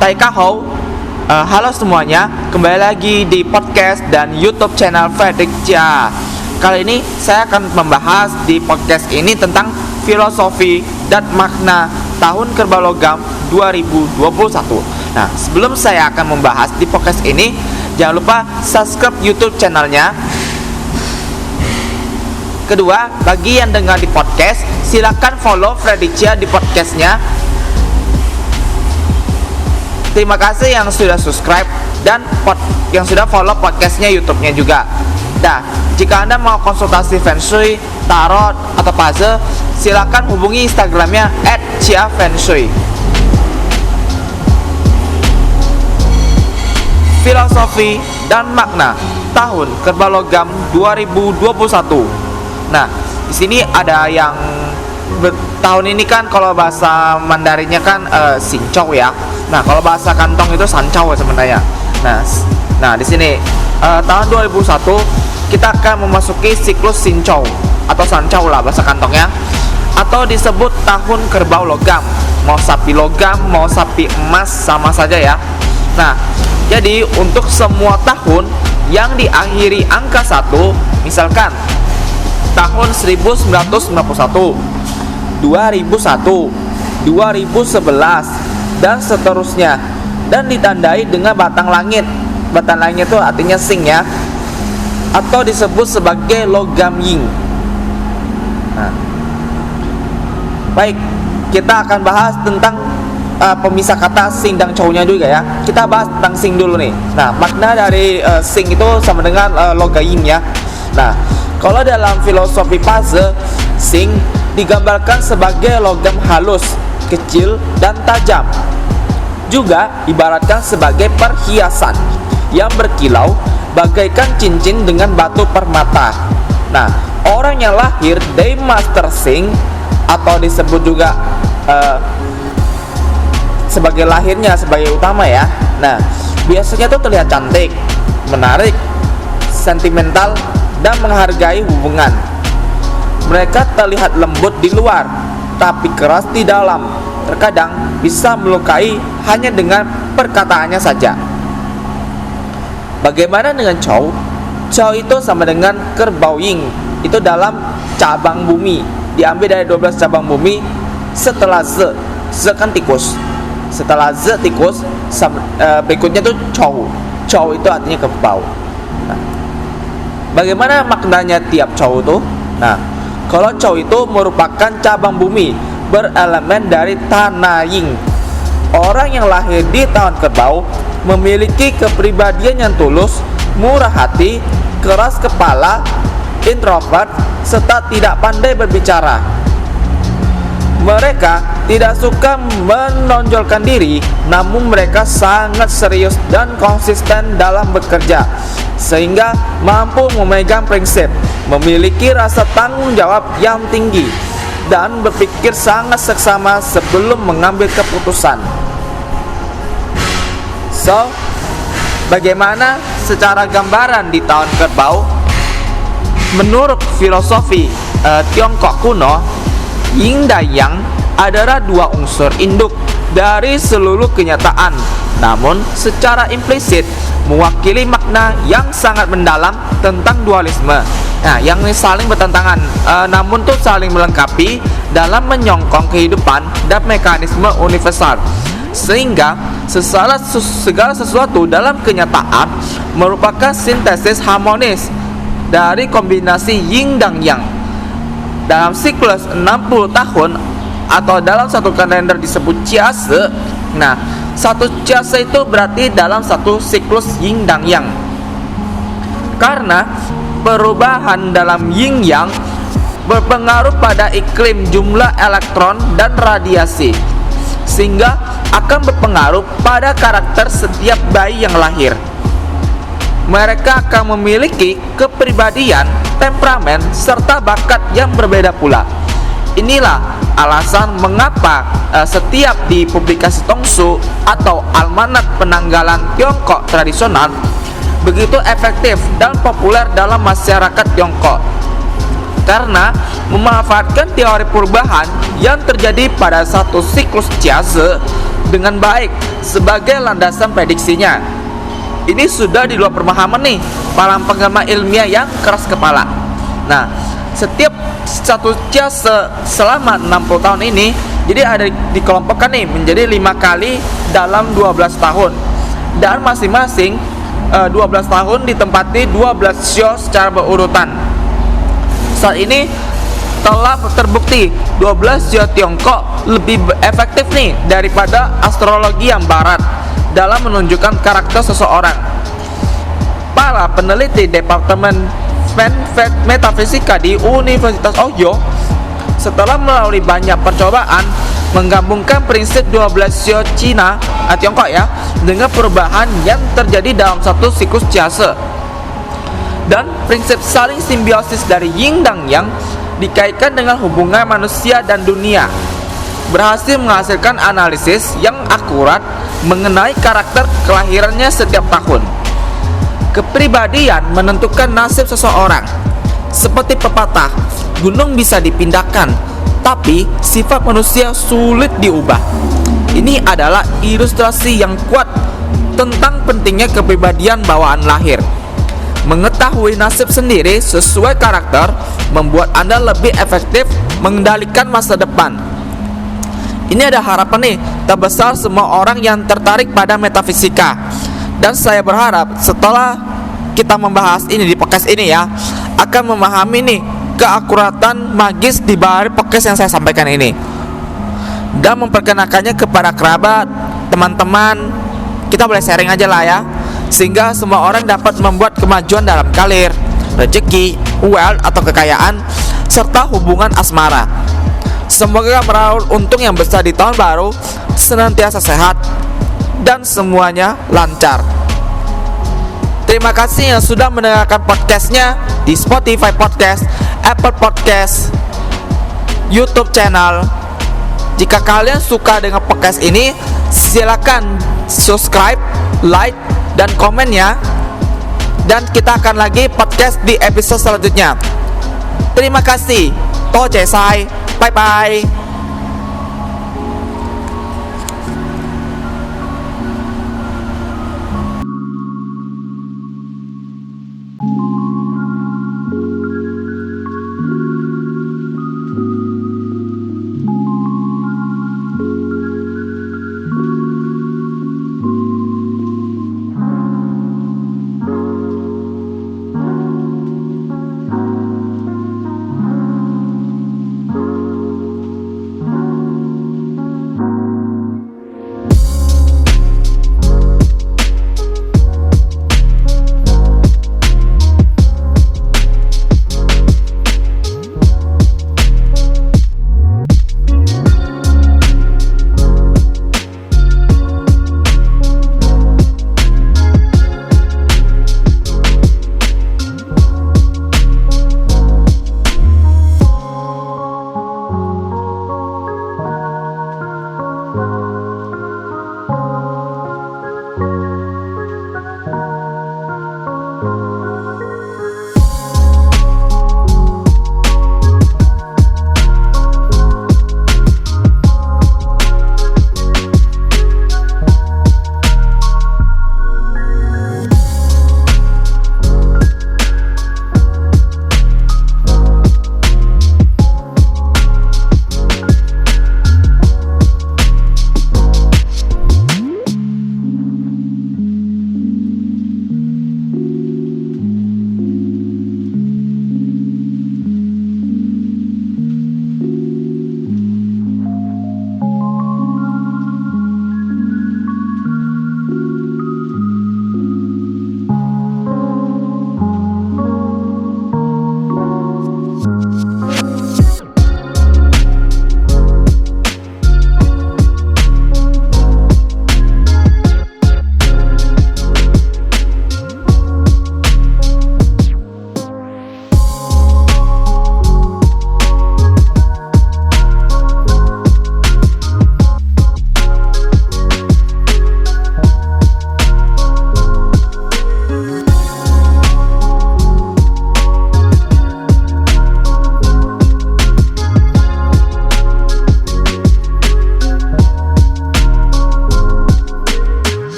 Taikahou. Halo semuanya, kembali lagi di podcast dan YouTube channel Fredrik Chia. Kali ini saya akan membahas di podcast ini tentang filosofi dan makna tahun kerbau logam 2021. Nah, sebelum saya akan membahas di podcast ini, jangan lupa subscribe YouTube channelnya. Kedua, bagi yang dengar di podcast, silakan follow Fredrik Chia di podcastnya. Terima kasih yang sudah subscribe dan yang sudah follow podcastnya YouTube-nya juga. Nah, jika Anda mau konsultasi Feng Shui, tarot, atau puzzle, silakan hubungi Instagramnya @chiafengshui. Filosofi dan makna tahun kerbau logam 2021. Nah, di sini ada yang tahun ini kan kalau bahasa Mandarinnya kan Xinzhou ya. Nah, kalau bahasa kantong itu Sanchao sebenarnya. Nah, di sini tahun 2001 kita akan memasuki siklus Xinzhou atau Sanchao lah bahasa kantongnya, atau disebut tahun kerbau logam. Mau sapi logam, mau sapi emas sama saja ya. Nah, jadi untuk semua tahun yang diakhiri angka 1, misalkan tahun 1991, 2001, 2011 dan seterusnya, dan ditandai dengan batang langit. Batang langit itu artinya Xing ya, atau disebut sebagai logam Ying. Nah, baik, kita akan bahas tentang pemisah kata Xing dan Chou-nya juga ya. Kita bahas tentang Xing dulu nih. Nah, makna dari Xing itu sama dengan logam Ying ya. Nah, kalau dalam filosofi puzzle, Xing digambarkan sebagai logam halus, kecil, dan tajam. Juga ibaratkan sebagai perhiasan yang berkilau bagaikan cincin dengan batu permata. Nah, orang yang lahir dari Master Xing atau disebut juga sebagai lahirnya sebagai utama ya. Nah, biasanya tuh terlihat cantik, menarik, sentimental, dan menghargai hubungan. Mereka terlihat lembut di luar, tapi keras di dalam. Terkadang bisa melukai hanya dengan perkataannya saja. Bagaimana dengan Chou? Chou itu sama dengan kerbau Ying. Itu dalam cabang bumi, diambil dari 12 cabang bumi setelah Ze. Ze kan tikus. Setelah Ze tikus, berikutnya itu Chou. Chou itu artinya kerbau. Nah, bagaimana maknanya tiap Chou itu? Nah, kalau Chou itu merupakan cabang bumi berelemen dari tanah Ying. Orang yang lahir di tahun kerbau memiliki kepribadian yang tulus, murah hati, keras kepala, introvert, serta tidak pandai berbicara. Mereka tidak suka menonjolkan diri, namun mereka sangat serius dan konsisten dalam bekerja, sehingga mampu memegang prinsip, memiliki rasa tanggung jawab yang tinggi, dan berpikir sangat seksama sebelum mengambil keputusan. So, bagaimana secara gambaran di tahun kerbau? Menurut filosofi Tiongkok kuno, Yin dan Yang adalah dua unsur induk dari seluruh kenyataan, namun secara implisit mewakili makna yang sangat mendalam tentang dualisme. Nah, yang saling bertentangan, namun tuh saling melengkapi dalam menyongkong kehidupan dan mekanisme universal, sehingga segala sesuatu dalam kenyataan merupakan sintesis harmonis dari kombinasi Yin dan Yang. Dalam siklus 60 tahun atau dalam satu kalender disebut Chiase. Nah, satu Chiase itu berarti dalam satu siklus Yin dan Yang. Karena perubahan dalam Yin Yang berpengaruh pada iklim, jumlah elektron, dan radiasi, sehingga akan berpengaruh pada karakter setiap bayi yang lahir. Mereka akan memiliki kepribadian, temperamen, serta bakat yang berbeda pula. Inilah alasan mengapa setiap di publikasi Tongsu atau almanak penanggalan Tiongkok tradisional begitu efektif dan populer dalam masyarakat Tiongkok, karena memanfaatkan teori perubahan yang terjadi pada satu siklus Chiase dengan baik sebagai landasan prediksinya. Ini sudah di luar pemahaman nih para penggemar ilmiah yang keras kepala. Nah, setiap satu jasa selama 60 tahun ini jadi ada dikelompokkan nih menjadi 5 kali dalam 12 tahun. Dan masing-masing 12 tahun ditempati 12 show secara berurutan. Saat ini telah terbukti 12 show Tiongkok lebih efektif nih daripada astrologi yang barat dalam menunjukkan karakter seseorang. Para peneliti Departemen Metafisika di Universitas Ohio setelah melalui banyak percobaan menggabungkan prinsip 12 show Cina Tiongkok ya dengan perubahan yang terjadi dalam satu siklus jase, dan prinsip saling simbiosis dari yin dan yang dikaitkan dengan hubungan manusia dan dunia, berhasil menghasilkan analisis yang akurat mengenai karakter kelahirannya setiap tahun. Kepribadian menentukan nasib seseorang. Seperti pepatah, gunung bisa dipindahkan, tapi sifat manusia sulit diubah. Ini adalah ilustrasi yang kuat tentang pentingnya kepribadian bawaan lahir. Mengetahui nasib sendiri sesuai karakter membuat Anda lebih efektif mengendalikan masa depan. Ini ada harapan nih terbesar semua orang yang tertarik pada metafisika. Dan saya berharap setelah kita membahas ini di podcast ini ya, akan memahami nih keakuratan magis di balik podcast yang saya sampaikan ini, dan memperkenalkannya kepada kerabat, teman-teman. Kita boleh sharing aja lah ya, sehingga semua orang dapat membuat kemajuan dalam karir, rezeki, wealth atau kekayaan, serta hubungan asmara. Semoga meraup untung yang besar di tahun baru, senantiasa sehat, dan semuanya lancar. Terima kasih yang sudah mendengarkan podcastnya di Spotify Podcast, Apple Podcast, YouTube channel. Jika kalian suka dengan podcast ini, silakan subscribe, like, dan komen ya. Dan kita akan lagi podcast di episode selanjutnya. Terima kasih. Toh Jesai. Bye bye.